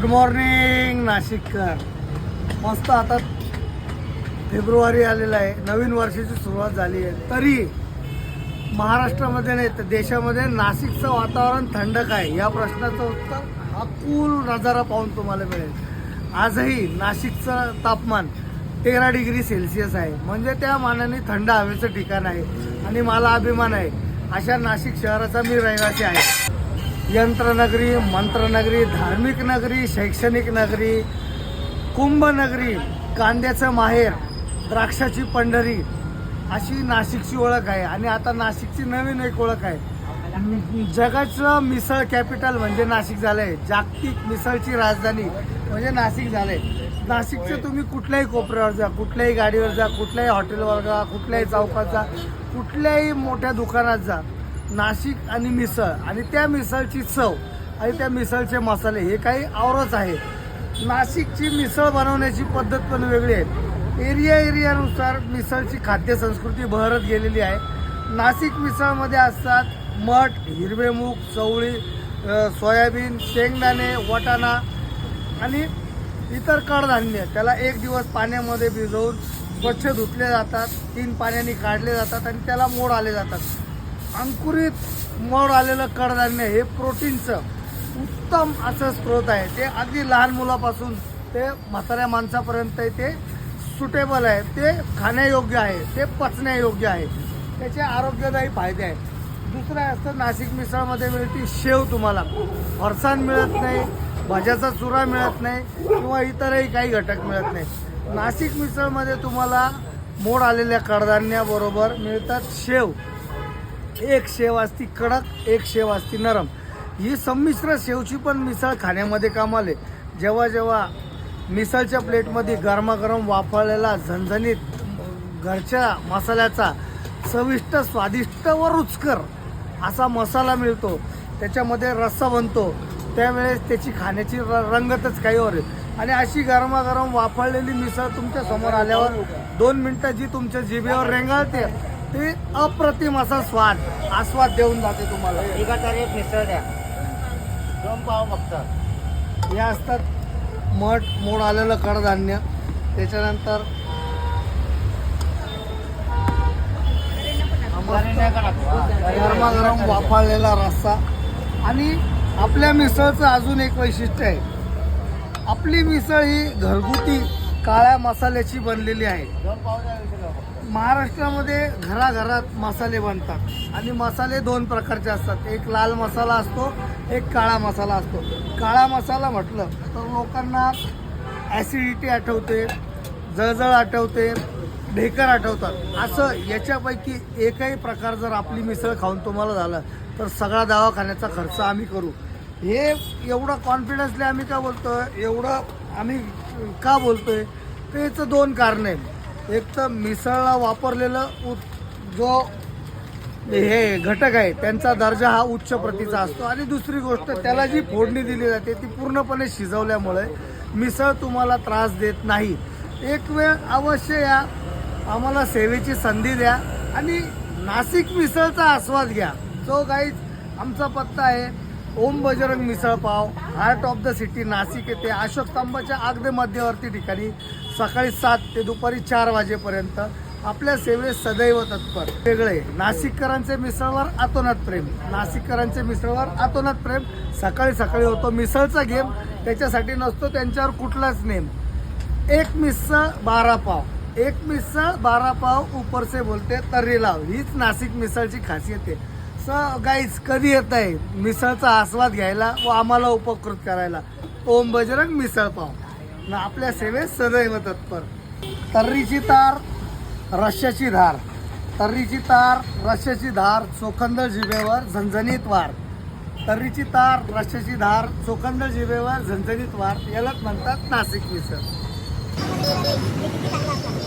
Good morning नाशिककर. मस्त आता फेब्रुवारी आलेला आहे, नवीन वर्षाची सुरुवात झाली आहे. तरी महाराष्ट्रामध्ये नाही तर देशामध्ये नाशिकचं वातावरण थंड काय या प्रश्नाचं उत्तर हा कूल नजारा पाहून तुम्हाला मिळेल. आजही नाशिकचं तापमान 13 डिग्री सेल्सिअस आहे, म्हणजे त्या मानाने थंड हवेचं ठिकाण आहे. आणि मला अभिमान आहे अशा नाशिक शहराचा मी रहिवासी आहे. यंत्रनगरी, मंत्रनगरी, धार्मिक नगरी, शैक्षणिक नगरी, कुंभनगरी, कांद्याचं माहेर, द्राक्षाची पंढरी अशी नाशिकची ओळख आहे. आणि आता नाशिकची नवीन एक ओळख आहे. जगाचं मिसळ कॅपिटल म्हणजे नाशिक झालं आहे. जागतिक मिसळची राजधानी म्हणजे नाशिक झालं आहे. नाशिकचं तुम्ही कुठल्याही कोपऱ्यावर जा, कुठल्याही गाडीवर जा, कुठल्याही हॉटेलवर जा, कुठल्याही चौकात जा, कुठल्याही मोठ्या दुकानात जा, नाशिक आणि मिसळ आणि त्या मिसळची चव आणि त्या मिसळचे मसाले हे काही औरच आहे. नाशिकची मिसळ बनवण्याची पद्धत पण वेगळी आहे. एरियानुसार मिसळची खाद्यसंस्कृती बहरत गेलेली आहे. नाशिक मिसळमध्ये असतात मठ, हिरवे मूग, चवळी, सोयाबीन, शेंगदाणे, वाटाणा आणि इतर कडधान्य. त्याला एक दिवस पाण्यामध्ये भिजवून स्वच्छ धुतले जातात, 3 पाण्याने काढले जातात आणि त्याला मोड आले जातात. अंकुरित मोड आलेलं कडधान्य हे प्रोटीनचं उत्तम असं स्रोत आहे. ते अगदी लहान मुलापासून ते म्हाताऱ्या माणसापर्यंत ते सुटेबल आहे, ते खाण्यायोग्य आहे, ते पचण्यायोग्य आहे, त्याचे आरोग्यदायी फायदे आहेत. दुसरं असतं नाशिक मिसळमध्ये मिळते शेव. तुम्हाला फरसाण मिळत नाही, भाज्याचा चुरा मिळत नाही किंवा इतरही काही घटक मिळत नाही. नाशिक मिसळमध्ये तुम्हाला मोड आलेल्या कडधान्याबरोबर मिळतात शेव. एक शेव असती कडक, एक शेव असती नरम. ही संमिश्र शेवची पण मिसळ खाण्यामध्ये कामाले. जेव्हा मिसळच्या प्लेटमध्ये गरमागरम वाफळलेला झणझणीत घरच्या मसाल्याचा चविष्ट, स्वादिष्ट व रुचकर असा मसाला मिळतो, त्याच्यामध्ये रस्सा बनतो, त्यावेळेस त्याची खाण्याची रंगतच काही वर. आणि अशी गरमागरम वाफळलेली मिसळ तुमच्या समोर आल्यावर 2 मिनिटं जी तुमच्या जिभेवर रेंगाळते ते अप्रतिम असा आस्वाद देऊन जाते तुम्हाला. मिसळ द्या, 2 पाव फक्त. हे असतात मठ, मोड आलेलं कडधान्य, त्याच्यानंतर गरमागरम वाफळलेला रस्सा. आणि आपल्या मिसळचं अजून एक वैशिष्ट्य आहे. आपली मिसळ ही घरगुती काळ्या मसाल्याची बनलेली आहे. 2 पाव द्या. महाराष्ट्रामध्ये घराघरात मसाले बनतात आणि मसाले 2 प्रकारचे असतात. एक लाल मसाला असतो, एक काळा मसाला असतो. काळा मसाला म्हटलं तर लोकांना ॲसिडिटी आठवते, जळजळ आठवते, ढेकर आठवतात. असं याच्यापैकी एकही प्रकार जर आपली मिसळ खाऊन तुम्हाला झालं तर सगळा दवाखान्याचा खर्च आम्ही करू. हे एवढं कॉन्फिडन्सली आम्ही का बोलतोय, एवढं आम्ही का बोलतोय, तर याचं 2 कारणं आहेत. एक तर मिसळला वापरलेलं जो हे घटक आहे त्यांचा दर्जा हा उच्च प्रतीचा असतो. आणि दुसरी गोष्ट, त्याला जी फोडणी दिली जाते ती पूर्णपणे शिजवल्यामुळे मिसळ तुम्हाला त्रास देत नाही. एक वेळ अवश्य या, आम्हाला सेवेची संधी द्या आणि नाशिक मिसळचा आस्वाद घ्या. सो गाईज, आमचा पत्ता आहे ओम Bajrang misal pav, heart of the city, Nashik येथे अशोक स्तंभाच्या अगदी मध्यवर्ती ठिकाणी सकाळी 7 ते दुपारी 4 वाजेपर्यंत आपल्या सेवेत सदैव तत्पर. वेगळे नाशिककरांचे मिसळवर अतोनात प्रेम, नाशिककरांचे मिसळवर अतोनात प्रेम. सकाळी होतो मिसळचा गेम, त्याच्यासाठी नसतो त्यांच्यावर कुठलाच नेम. एक मिसळ 12 पाव, एक मिसळ 12 पाव, ऊपर से बोलते तर्री लाव. हीच नाशिक मिसळची खासियत आहे. गाईज, कधी येत आहे मिसळचा आस्वाद घ्यायला व आम्हाला उपकृत करायला? ओम बजरंग मिसळ पाव आपल्या सेवेत सदैव तत्पर. तर्रीची तार, रश्श्याची धार, तर्रीची तार, रश्श्याची धार, चोखंदळ जिभेवर झणझणीत वार. तर्रीची तार, रश्श्याची धार, चोखंदळ जिभेवर झणझणीत वार, यालाच म्हणतात नाशिक मिसळ.